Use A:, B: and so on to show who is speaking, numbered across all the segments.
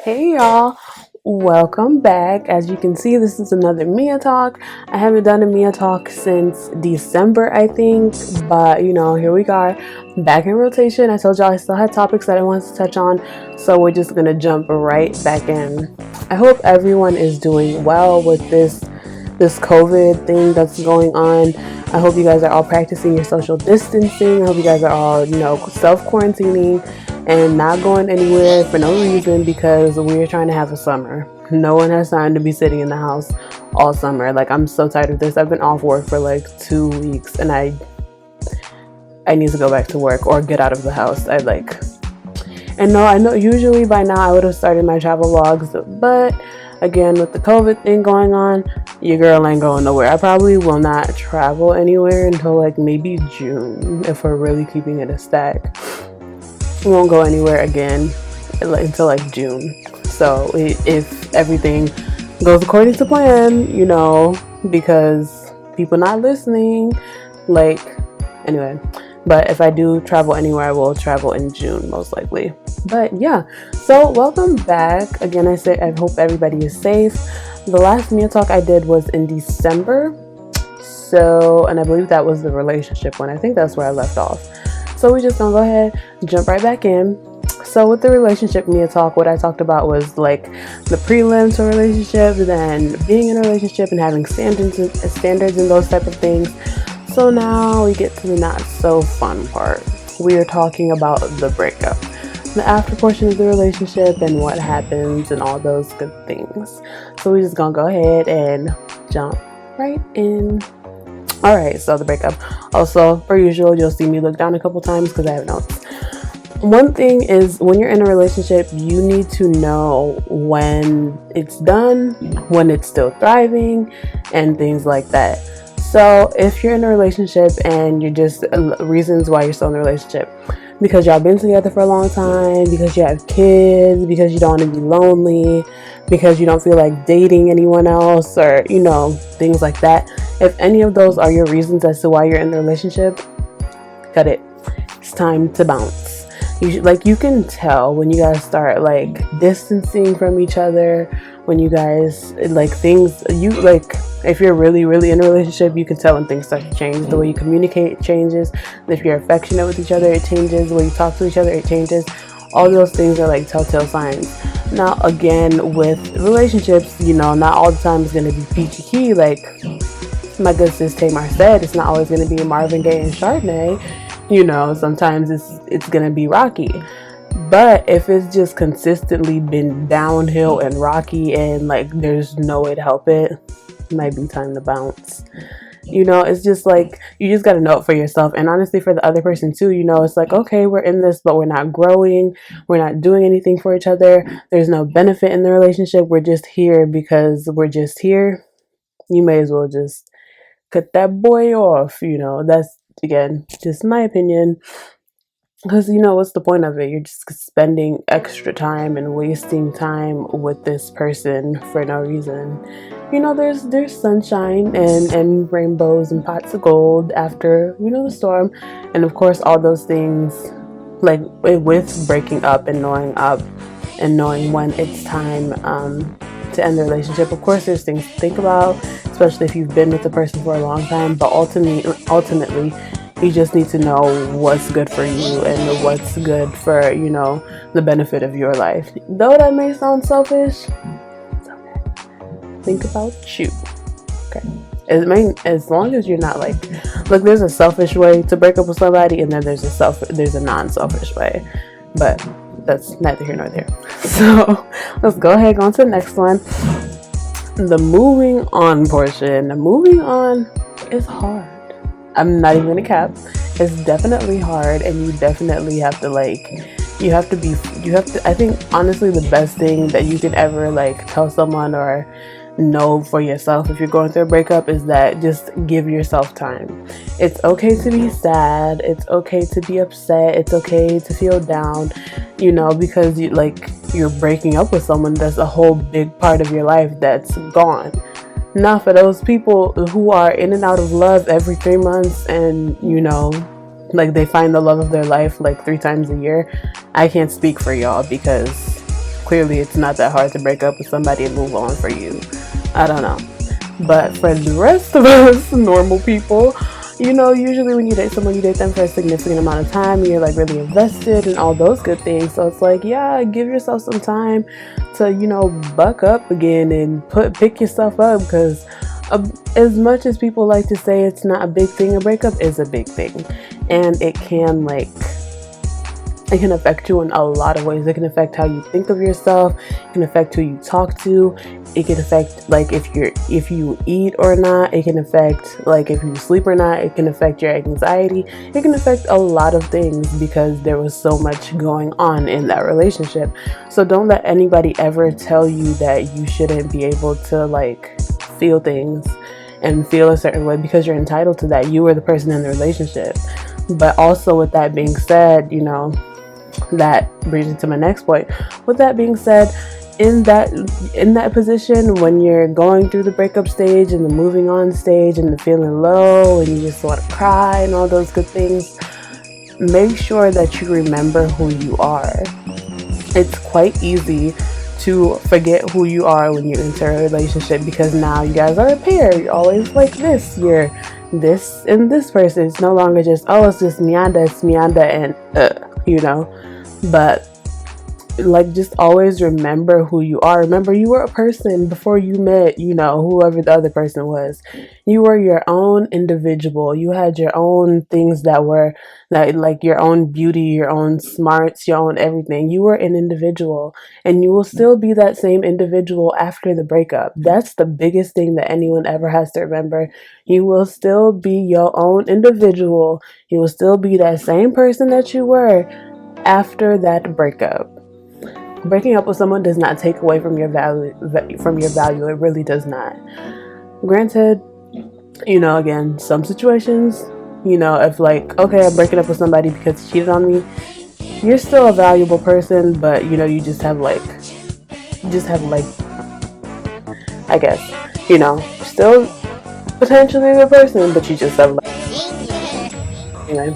A: Hey y'all, welcome back. As you can see, this is another MiyaTalk. I haven't done a MiyaTalk since December, I think, but here we are, back in rotation. I told y'all I still had topics that I wanted to touch on, so we're just gonna jump right back in. I hope everyone is doing well with this COVID thing that's going on. I hope you guys are all practicing your social distancing. I hope you guys are all, self-quarantining and not going anywhere for no reason because we're trying to have a summer. No one has time to be sitting in the house all summer. Like, I'm so tired of this. I've been off work for like 2 weeks and I need to go back to work or get out of the house. And no, I know usually by now I would have started my travel vlogs, but again, with the COVID thing going on, your girl ain't going nowhere. I probably will not travel anywhere until like maybe June if we're really keeping it a stack. We won't go anywhere again until like June. So if everything goes according to plan, because people not listening, anyway. But if I do travel anywhere, I will travel in June most likely. But yeah, so welcome back. Again, I hope everybody is safe. The last MiyaTalk I did was in December. And I believe that was the relationship one. I think that's where I left off. So we're just gonna go ahead, jump right back in. So with the relationship MiyaTalk, what I talked about was like the prelim to a relationship, then being in a relationship and having standards and those type of things. So now we get to the not so fun part. We are talking about the breakup, the after portion of the relationship and what happens and all those good things. So we're just gonna go ahead and jump right in. Alright, so the breakup. Also, per usual, you'll see me look down a couple times because I have notes. One thing is, when you're in a relationship, you need to know when it's done, when it's still thriving, and things like that. So if you're in a relationship and you're just reasons why you're still in a relationship, because y'all been together for a long time, because you have kids, because you don't want to be lonely, because you don't feel like dating anyone else, or things like that. If any of those are your reasons as to why you're in the relationship, cut it. It's time to bounce. You can tell when you guys start distancing from each other, when you guys if you're really in a relationship, you can tell when things start to change. The way you communicate changes. If you're affectionate with each other, it changes. The way you talk to each other, it changes. All those things are like telltale signs. Now again, with relationships, not all the time is going to be peachy key. Like my good sis Tamar said, it's not always going to be Marvin Gaye and Chardonnay. Sometimes it's going to be rocky. But if it's just consistently been downhill and rocky and there's no way to help it, might be time to bounce. It's just you just got to know it for yourself, and honestly for the other person too. It's okay, we're in this, but we're not growing, we're not doing anything for each other, there's no benefit in the relationship, we're just here because we're just here. You may as well just cut that boy off. That's, again, just my opinion. Because what's the point of it? You're just spending extra time and wasting time with this person for no reason. There's sunshine and rainbows and pots of gold after the storm, and of course all those things, with breaking up and knowing when it's time to end the relationship. Of course there's things to think about, especially if you've been with the person for a long time, but ultimately you just need to know what's good for you and what's good for, the benefit of your life. Though that may sound selfish, it's okay. Think about you. Okay. As long as you're not look, there's a selfish way to break up with somebody, and then there's a non-selfish way. But that's neither here nor there. So let's go ahead and go on to the next one. The moving on portion. The moving on is hard. I'm not even gonna cap. It's definitely hard, and you definitely have to I think honestly the best thing that you can ever tell someone or know for yourself if you're going through a breakup is that just give yourself time. It's okay to be sad, it's okay to be upset, it's okay to feel down, because you're breaking up with someone that's a whole big part of your life that's gone. Now for those people who are in and out of love every 3 months and they find the love of their life 3 times a year, I can't speak for y'all because clearly it's not that hard to break up with somebody and move on for you. I don't know. But for the rest of us normal people, you know, usually when you date someone, you date them for a significant amount of time and you're like really invested and all those good things. So it's like, yeah, give yourself some time to, you know, buck up again and pick yourself up, because as much as people like to say it's not a big thing, a breakup is a big thing, and it can affect you in a lot of ways. It can affect how you think of yourself. It can affect who you talk to. It can affect like if you eat or not. It can affect like if you sleep or not. It can affect your anxiety. It can affect a lot of things because there was so much going on in that relationship. So don't let anybody ever tell you that you shouldn't be able to like feel things and feel a certain way, because you're entitled to that. You were the person in the relationship. But also, with that being said, you know, that brings me to my next point. With that being said, in that position, when you're going through the breakup stage and the moving on stage and the feeling low and you just want to cry and all those good things, make sure that you remember who you are. It's quite easy to forget who you are when you enter a relationship, because now you guys are a pair. You're always like this. You're this and this person. It's no longer just, oh, it's just Miyanda, and you know. But like, just always remember who you are. Remember, you were a person before you met, you know, whoever the other person was. You were your own individual. You had your own things that were like your own beauty, your own smarts, your own everything. You were an individual, and you will still be that same individual after the breakup. That's the biggest thing that anyone ever has to remember. You will still be your own individual. You will still be that same person that you were after that breakup. Breaking up with someone does not take away from your value. It really does not. Granted, you know, again, some situations, you know, if like, okay, I'm breaking up with somebody because he cheated on me, you're still a valuable person, but you know, you just have like, I guess, you know, still potentially a good person, but you just have like, anyway.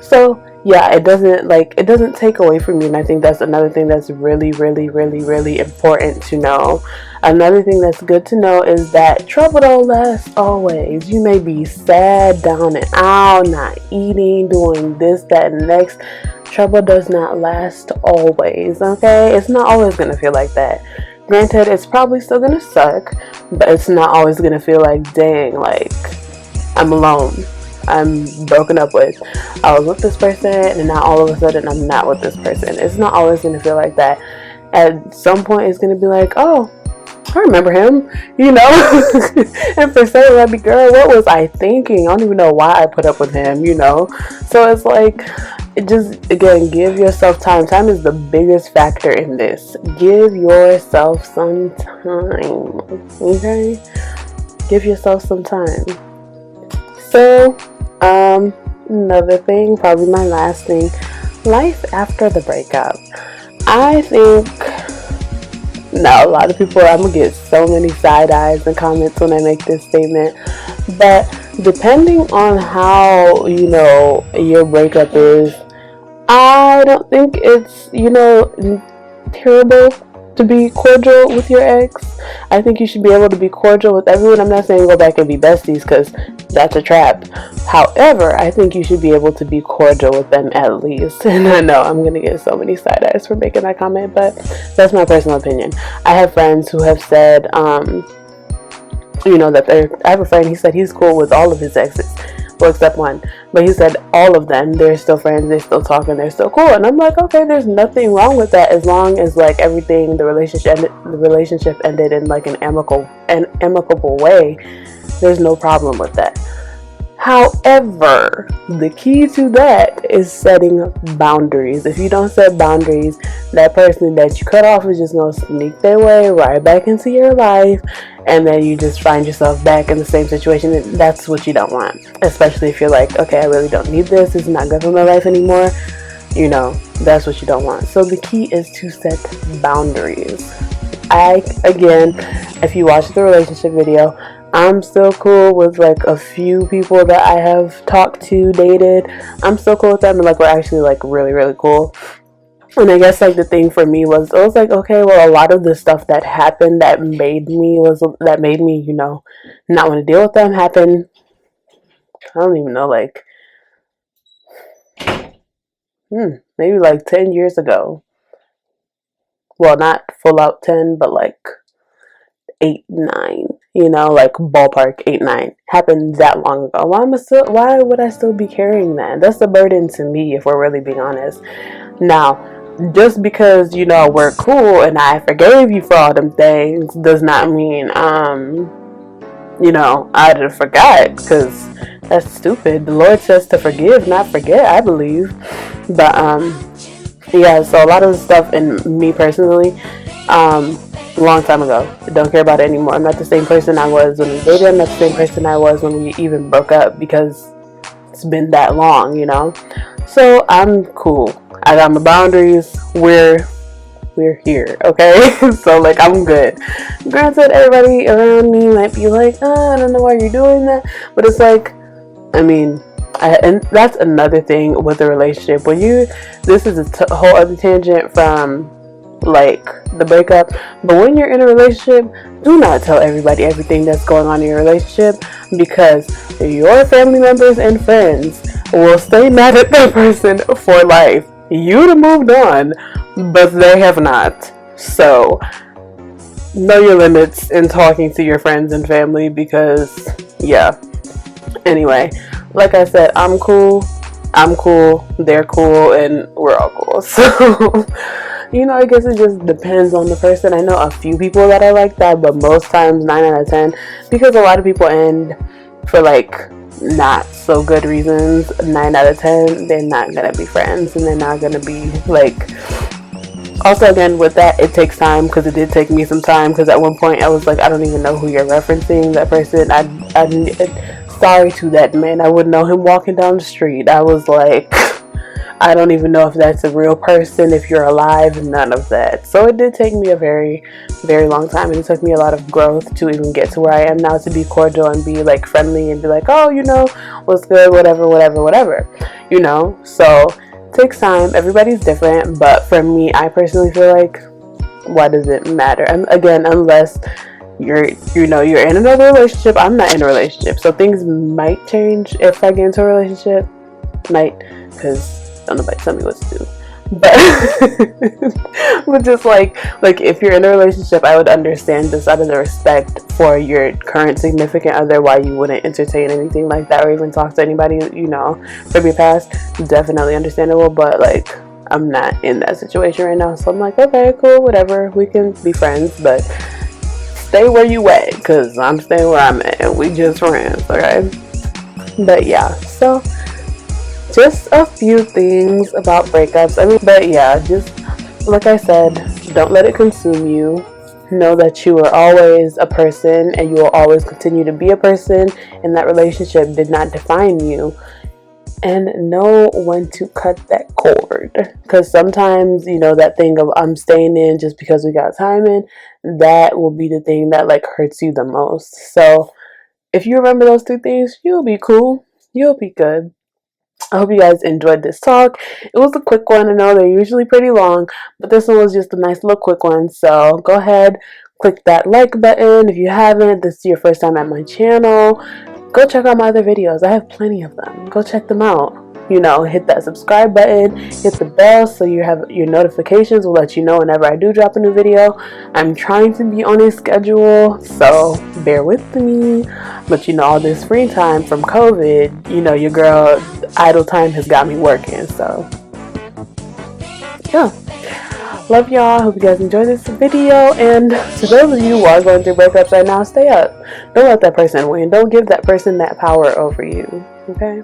A: So yeah, it doesn't take away from you, and I think that's another thing that's really, really, really, really important to know. Another thing that's good to know is that trouble don't last always. You may be sad, down and out, not eating, doing this, that, and next. Trouble does not last always, okay? It's not always going to feel like that. Granted, it's probably still going to suck, but it's not always going to feel like, dang, like, I'm alone. I'm broken up with. I was with this person and now all of a sudden I'm not with this person. It's not always going to feel like that. At some point it's going to be like, oh, I remember him, you know. And for saying, like, girl, what was I thinking? I don't even know why I put up with him, you know. So it's like, just, again, give yourself time. Time is the biggest factor in this. Give yourself some time, okay? Give yourself some time. So, another thing, probably my last thing, life after the breakup. I think, now a lot of people, I'm gonna get so many side eyes and comments when I make this statement, but depending on how, you know, your breakup is, I don't think it's, you know, terrible to be cordial with your ex. I think you should be able to be cordial with everyone. I'm not saying go back and be besties, because that's a trap. However, I think you should be able to be cordial with them at least. And I know I'm gonna get so many side eyes for making that comment, but that's my personal opinion. I have friends who have said, you know, that I have a friend, he said he's cool with all of his exes, well, except one, but he said all of them, they're still friends, they're still talking, they're still cool. And I'm like, okay, there's nothing wrong with that, as long as like everything, the relationship ended in like an amicable way. There's no problem with that. However, the key to that is setting boundaries. If you don't set boundaries, that person that you cut off is just going to sneak their way right back into your life, and then you just find yourself back in the same situation. And that's what you don't want, especially if you're like, okay, I really don't need this, it's not good for my life anymore. You know, that's what you don't want. So the key is to set boundaries. Again, if you watch the relationship video, I'm still cool with like a few people that I have talked to, dated. I'm still cool with them, and like we're actually like really, really cool. And I guess like the thing for me was, it was like, okay, well, a lot of the stuff that happened that made me, you know, not want to deal with them happened. I don't even know, like maybe like 10 years ago. Well, not full out 10, but like 8, 9. You know, like ballpark 8, 9 happened that long ago. Why would I still be carrying that? That's a burden to me, if we're really being honest. Now, just because, you know, we're cool and I forgave you for all them things does not mean you know, I just forgot, because that's stupid. The Lord says to forgive, not forget, I believe. But yeah, so a lot of the stuff in me personally, long time ago, I don't care about it anymore. I'm not the same person I was when we dated. I'm not the same person I was when we even broke up, because it's been that long, you know. So I'm cool. I got my boundaries. We're here, okay? So like, I'm good. Granted, everybody around me might be like, I don't know why you're doing that, but it's like, I mean, and that's another thing with a relationship. When this is a whole other tangent from like the breakup, but when you're in a relationship, do not tell everybody everything that's going on in your relationship, because your family members and friends will stay mad at that person for life. You'd have moved on, but they have not. So know your limits in talking to your friends and family, because yeah. Anyway, like I said, I'm cool, they're cool, and we're all cool. So you know, I guess it just depends on the person. I know a few people that are like that, but most times 9 out of 10, because a lot of people end for like not so good reasons. 9 out of 10, they're not gonna be friends, and they're not gonna be like. Also, again, with that, it takes time, because it did take me some time, because at one point I was like, I don't even know who you're referencing, that person. Sorry to that man, I wouldn't know him walking down the street. I was like, I don't even know if that's a real person, if you're alive, none of that. So it did take me a very, very long time, and it took me a lot of growth to even get to where I am now, to be cordial and be like friendly and be like, oh, you know, what's good, whatever, you know. So it takes time. Everybody's different, but for me, I personally feel like, why does it matter? And again, unless you're in another relationship. I'm not in a relationship, so things might change if I get into a relationship. Might, because don't nobody tell me what to do. But but just like if you're in a relationship, I would understand, just out of the respect for your current significant other, why you wouldn't entertain anything like that, or even talk to anybody, you know, from your past. Definitely understandable. But like, I'm not in that situation right now, so I'm like, okay, cool, whatever, we can be friends, but stay where you at, because I'm staying where I'm at, and we just friends, okay? But yeah, so just a few things about breakups. I mean, but yeah, just like I said, don't let it consume you. Know that you are always a person, and you will always continue to be a person, and that relationship did not define you. And know when to cut that cord, because sometimes, you know, that thing of I'm staying in just because we got time in, that will be the thing that like hurts you the most. So if you remember those 2 things, you'll be cool, you'll be good. I hope you guys enjoyed this talk. It was a quick one. I know they're usually pretty long, but this one was just a nice little quick one. So go ahead, click that like button if you haven't. This is your first time at my channel. Go check out my other videos. I have plenty of them. Go check them out. You know, hit that subscribe button, hit the bell so you have your notifications will let you know whenever I do drop a new video. I'm trying to be on a schedule, so bear with me. But you know, all this free time from COVID, you know, your girl idle time has got me working. So yeah, love y'all. Hope you guys enjoyed this video. And to those of you who are going through breakups right now, stay up. Don't let that person win. Don't give that person that power over you. Okay?